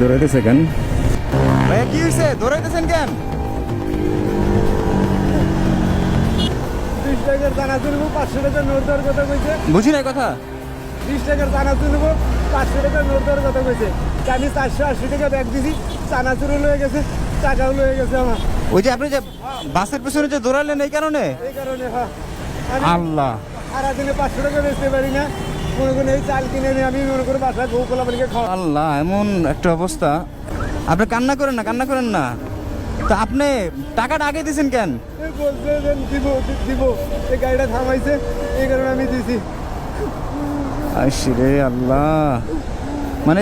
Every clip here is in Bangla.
দৌড়াইতেছে কেন ভাইয়া? কি হয়েছে, দৌড়াইতেছেন কেন? 20 টাকার চানাচুর নেবো, 500 টাকার নোট দেওয়ার কথা কইছে। বুঝি নাই কথা। 20 টাকার চানাচুর নেবো, 500 টাকার নোট দেওয়ার কথা কইছে। তা আমি 480 টাকা ব্যাগ দিছি, চানাচুরও লয়ে গেছে, টাকাও লয়ে গেছে আমার। ওই যে আপনি যে বাসের পেছনে যে দৌড়ালেন এই কারণে? এই কারণে হ্যাঁ, আমি আল্লাহ, সারাদিনে 500 টাকা বেচতে পারি না। মনে করেন এই চাল কিনে নিয়ে আমি মনে করে বাসায় গৌ পোলাপানকে খাওয়া। আল্লাহ, এমন একটা অবস্থা। আপনি কান্না করেন না, কান্না করেন না। তা আপনি টাকাটা আগে দিয়েছেন কেন? এই বলছে যে দিব দিব, এই গাড়িটা থামাইছে, এই কারণে আমি দিছি। রে আল্লাহ, মানে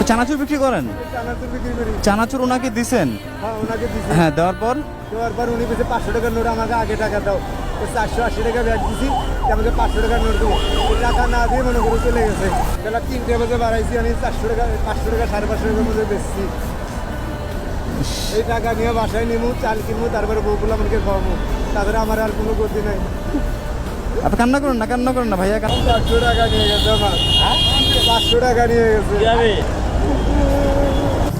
চানাচুর বিক্রি করেন? চানাচুর বিক্রি করি। চানাচুর ওনাকে দিছেন? হ্যাঁ, ওনাকে দিছি। হ্যাঁ, দেওয়ার পর দেওয়ার পর উনি বলছে 500 টাকার নোট আমাকে আগে টাকা দাও। তো 480 টাকা ব্যাগ দিছি, আমাকে 500 টাকার নোট দেবো। ওই টাকা না দিয়ে মনে করে চলে গেছে। বেলা 3টে বাজে বাড়াইছি, আমি 400 টাকা 500 টাকা 550 টাকার মধ্যে বেচছি। এই টাকা নিয়ে বাসায় নিবো, চাল কিনবো, তারপরে বউগুলো আমাকে খাওয়াবো, তারপরে আমার আর কোনো গতি নাই। আপনি কান্না করেন না, কান্না করেন না ভাইয়া। 500 টাকা নিয়ে গেছে আমার, 500 টাকা নিয়ে গেছে।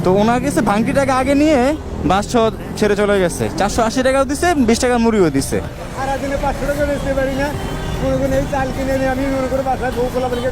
তো ওনার কাছে ভাঙটি টাকা আগে নিয়ে বাস ছেড়ে চলে গেছে। 480 টাকাও দিছে, 20 টাকার মুড়িও দিছে। সারাদিনে 500 টাকা বেচতে পারি না। মনে করেন এই চাল কিনে নিয়ে আমি মনে করে বাসায় বউ পোলাপানকে